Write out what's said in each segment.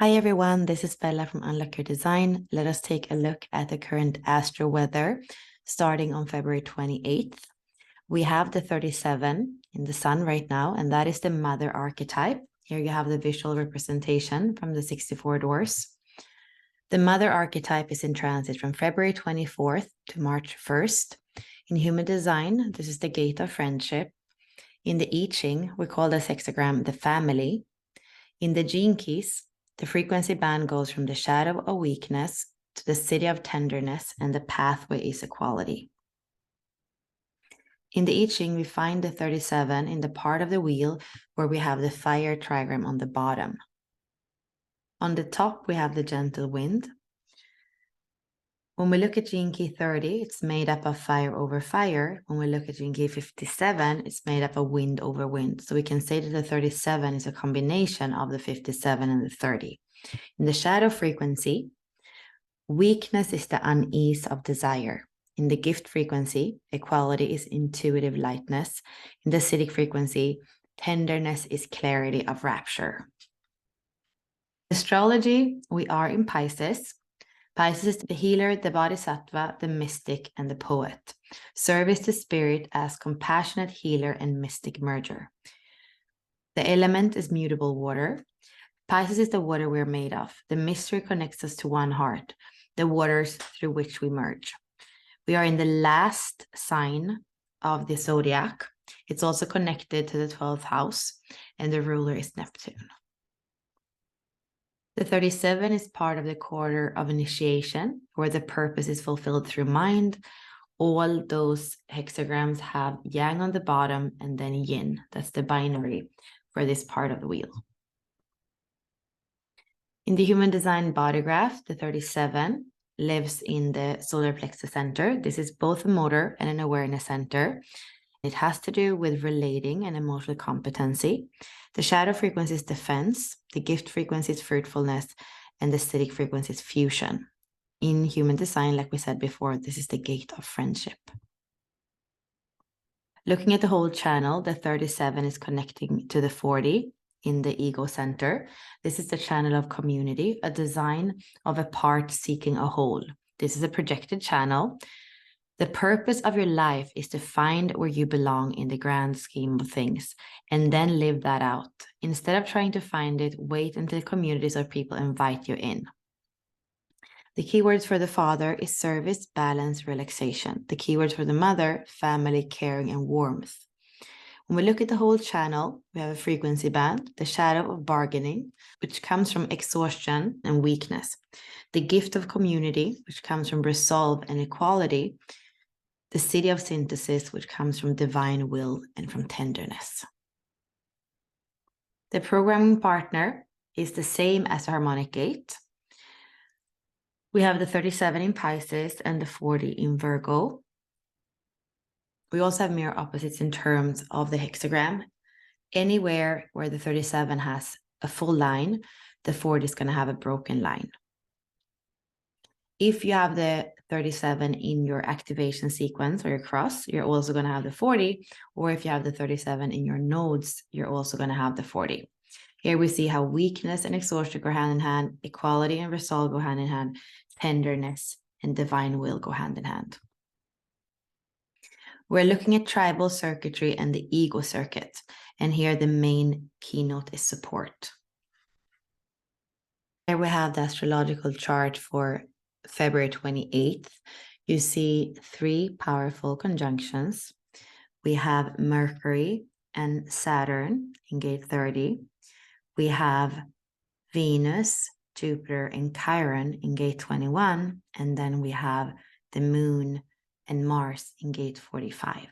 Hi everyone, this is Bella from Unlock Your Design. Let us take a look at the current astro weather starting on February 28th. We have the 37 in the sun right now, and that is the mother archetype. Here you have the visual representation from the 64 doors. The mother archetype is in transit from February 24th to March 1st. In human design, this is the gate of friendship. In the I Ching, we call this hexagram the family. In the gene keys, the frequency band goes from the shadow of weakness to the city of tenderness, and the pathway is equality. In the I Ching, we find the 37 in the part of the wheel where we have the fire trigram on the bottom. On the top, we have the gentle wind. When we look at gene key 30, it's made up of fire over fire. When we look at gene key 57, it's made up of wind over wind. So we can say that the 37 is a combination of the 57 and the 30. In the shadow frequency, weakness is the unease of desire. In the gift frequency, equality is intuitive lightness. In the acidic frequency, tenderness is clarity of rapture. Astrology, we are in Pisces. Pisces is the healer, the bodhisattva, the mystic, and the poet. Service to spirit as compassionate healer and mystic merger. The element is mutable water. Pisces is the water we're made of. The mystery connects us to one heart, the waters through which we merge. We are in the last sign of the zodiac. It's also connected to the 12th house, and the ruler is Neptune. The 37 is part of the quarter of initiation, where the purpose is fulfilled through mind. All those hexagrams have yang on the bottom and then yin. That's the binary for this part of the wheel. In the human design body graph, the 37 lives in the solar plexus center. This is both a motor and an awareness center. It has to do with relating and emotional competency. The shadow frequency is defense, the gift frequency is fruitfulness, and the acidic frequency is fusion. In human design, like we said before, this is the gate of friendship. Looking at the whole channel, the 37 is connecting to the 40 in the ego center. This is the channel of community, a design of a part seeking a whole. This is a projected channel. The purpose of your life is to find where you belong in the grand scheme of things and then live that out. Instead of trying to find it, wait until communities of people invite you in. The keywords for the father is service, balance, relaxation. The keywords for the mother, family, caring, and warmth. When we look at the whole channel, we have a frequency band, the shadow of bargaining, which comes from exhaustion and weakness. The gift of community, which comes from resolve and equality. The city of synthesis, which comes from divine will and from tenderness. The programming partner is the same as the harmonic gate. We have the 37 in Pisces and the 40 in Virgo. We also have mirror opposites in terms of the hexagram. Anywhere where the 37 has a full line, the 40 is going to have a broken line. If you have the 37 in your activation sequence or your cross, you're also going to have the 40. Or if you have the 37 in your nodes, you're also going to have the 40. Here we see how weakness and exhaustion go hand in hand, equality and resolve go hand in hand, tenderness and divine will go hand in hand. We're looking at tribal circuitry and the ego circuit. And here the main keynote is support. Here we have the astrological chart for February 28th. You see three powerful conjunctions. We have Mercury and Saturn in gate 30. We have Venus, Jupiter, and Chiron in gate 21. And then we have the Moon and Mars in gate 45.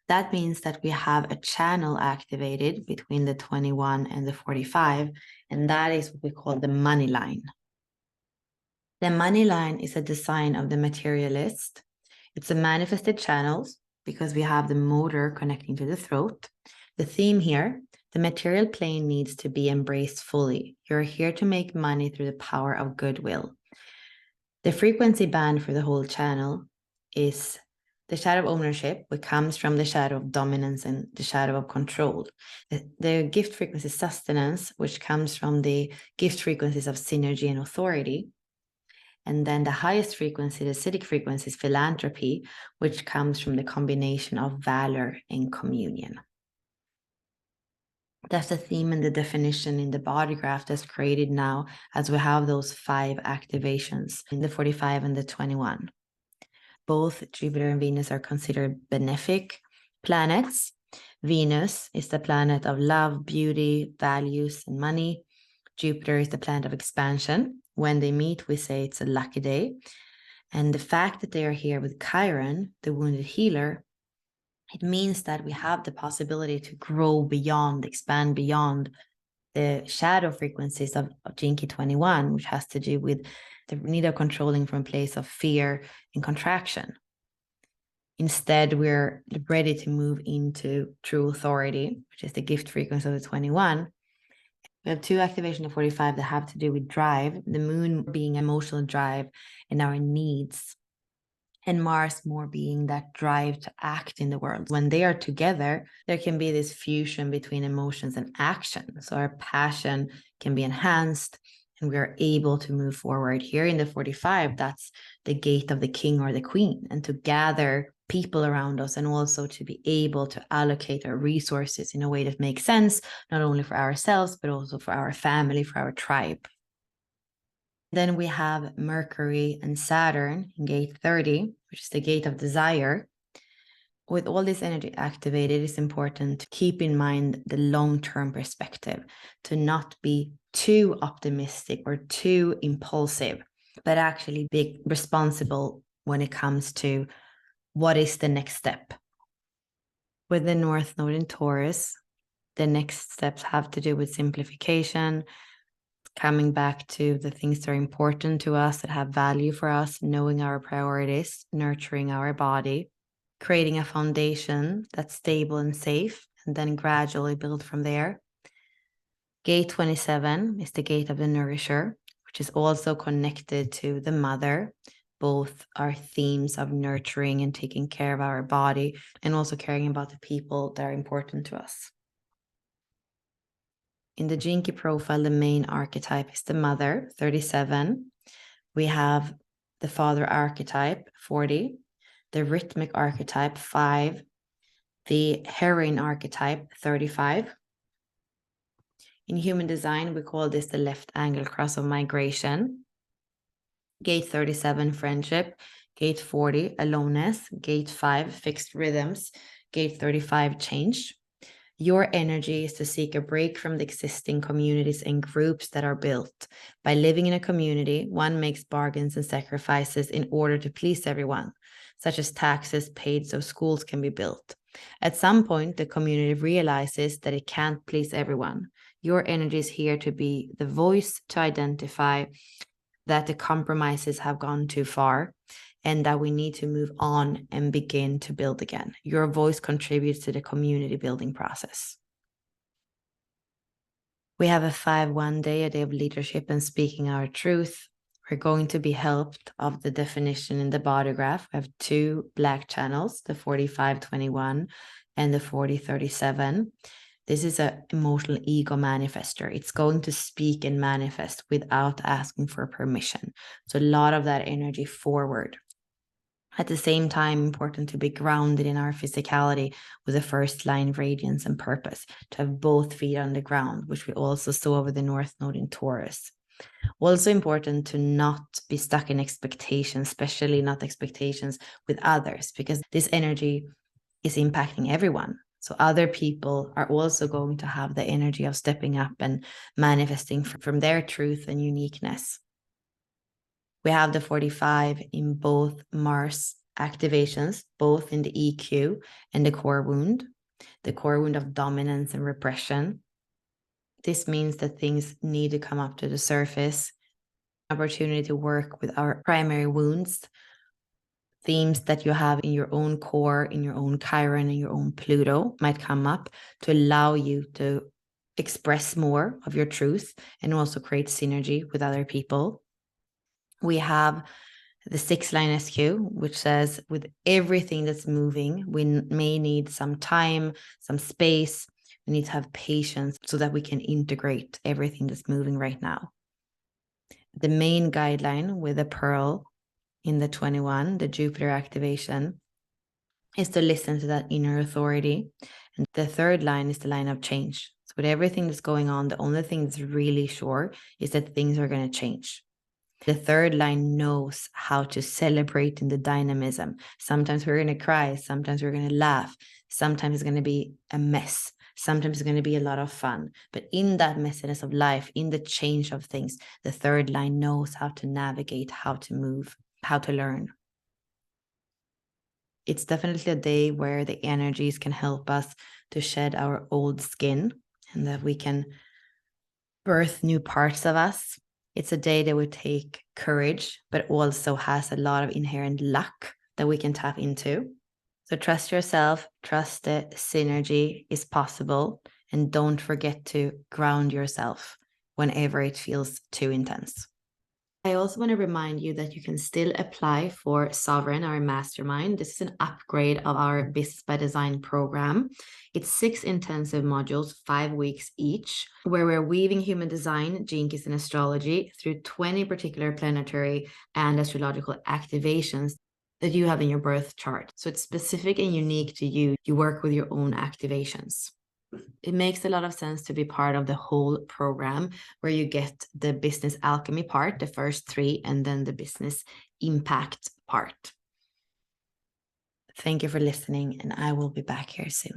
That means that we have a channel activated between the 21 and the 45, and that is what we call the money line. The money line is a design of the materialist. It's a manifested channel because we have the motor connecting to the throat. The theme here, the material plane needs to be embraced fully. You're here to make money through the power of goodwill. The frequency band for the whole channel is The shadow of ownership, which comes from the shadow of dominance and the shadow of control. The gift frequency sustenance, which comes from the gift frequencies of synergy and authority. And then the highest frequency, the acidic frequency, is philanthropy, which comes from the combination of valor and communion. That's the theme and the definition in the body graph that's created now, as we have those 5 activations in the 45 and the 21. Both Jupiter and Venus are considered benefic planets. Venus is the planet of love, beauty, values, and money. Jupiter is the planet of expansion. When they meet, we say it's a lucky day. And the fact that they are here with Chiron, the wounded healer, it means that we have the possibility to grow beyond, expand beyond the shadow frequencies of Gene Key 21, which has to do with the need of controlling from a place of fear and contraction. Instead, we're ready to move into true authority, which is the gift frequency of the 21. We have 2 activation of 45 that have to do with drive, the moon being emotional drive and our needs, and Mars more being that drive to act in the world. When they are together, there can be this fusion between emotions and action. So our passion can be enhanced and we are able to move forward. Here in the 45, that's the gate of the king or the queen, and to gather people around us and also to be able to allocate our resources in a way that makes sense, not only for ourselves, but also for our family, for our tribe. Then we have Mercury and Saturn in gate 30, which is the gate of desire. With all this energy activated, it's important to keep in mind the long-term perspective, to not be too optimistic or too impulsive, but actually be responsible when it comes to what is the next step. With the North Node in Taurus, the next steps have to do with simplification, coming back to the things that are important to us, that have value for us, knowing our priorities, nurturing our body, creating a foundation that's stable and safe, and then gradually build from there. Gate 27 is the gate of the nourisher, which is also connected to the mother. Both are themes of nurturing and taking care of our body, and also caring about the people that are important to us. In the Gene Key profile, the main archetype is the mother, 37. We have the father archetype, 40. The rhythmic archetype, 5. The heroine archetype, 35. In human design, we call this the left angle cross of migration. Gate 37, friendship. Gate 40, aloneness. Gate 5, fixed rhythms. Gate 35, change. Your energy is to seek a break from the existing communities and groups that are built. By living in a community, one makes bargains and sacrifices in order to please everyone, such as taxes paid so schools can be built. At some point, the community realizes that it can't please everyone. Your energy is here to be the voice to identify that the compromises have gone too far and that we need to move on and begin to build again. Your voice contributes to the community building process. We have a 5-1 day, a day of leadership and speaking our truth. We're going to be helped of the definition in the body graph. We have 2 black channels, the 45-21 and the 40-37. This is an emotional ego manifester. It's going to speak and manifest without asking for permission. So a lot of that energy forward. At the same time, important to be grounded in our physicality with the first line radiance and purpose, to have both feet on the ground, which we also saw over the North Node in Taurus. Also important to not be stuck in expectations, especially not expectations with others, because this energy is impacting everyone. So other people are also going to have the energy of stepping up and manifesting from their truth and uniqueness. We have the 45 in both Mars activations, both in the EQ and the core wound of dominance and repression. This means that things need to come up to the surface. Opportunity to work with our primary wounds, themes that you have in your own core, in your own Chiron, and your own Pluto might come up to allow you to express more of your truth and also create synergy with other people. We have the 6 line SQ, which says with everything that's moving, we may need some time, some space. We need to have patience so that we can integrate everything that's moving right now. The main guideline with the pearl in the 21, the Jupiter activation, is to listen to that inner authority. And the 3rd line is the line of change. So with everything that's going on, the only thing that's really sure is that things are going to change. The 3rd line knows how to celebrate in the dynamism. Sometimes we're going to cry. Sometimes we're going to laugh. Sometimes it's going to be a mess. Sometimes it's going to be a lot of fun. But in that messiness of life, in the change of things, the 3rd line knows how to navigate, how to move, how to learn. It's definitely a day where the energies can help us to shed our old skin and that we can birth new parts of us. It's a day that would take courage, but also has a lot of inherent luck that we can tap into. So trust yourself, trust that synergy is possible, and don't forget to ground yourself whenever it feels too intense. I also want to remind you that you can still apply for Sovereign, our mastermind. This is an upgrade of our Business by Design program. It's 6 intensive modules, 5 weeks each, where we're weaving human design, gene keys, and astrology through 20 particular planetary and astrological activations that you have in your birth chart. So it's specific and unique to you. You work with your own activations. It makes a lot of sense to be part of the whole program where you get the business alchemy part, the first 3, and then the business impact part. Thank you for listening, and I will be back here soon.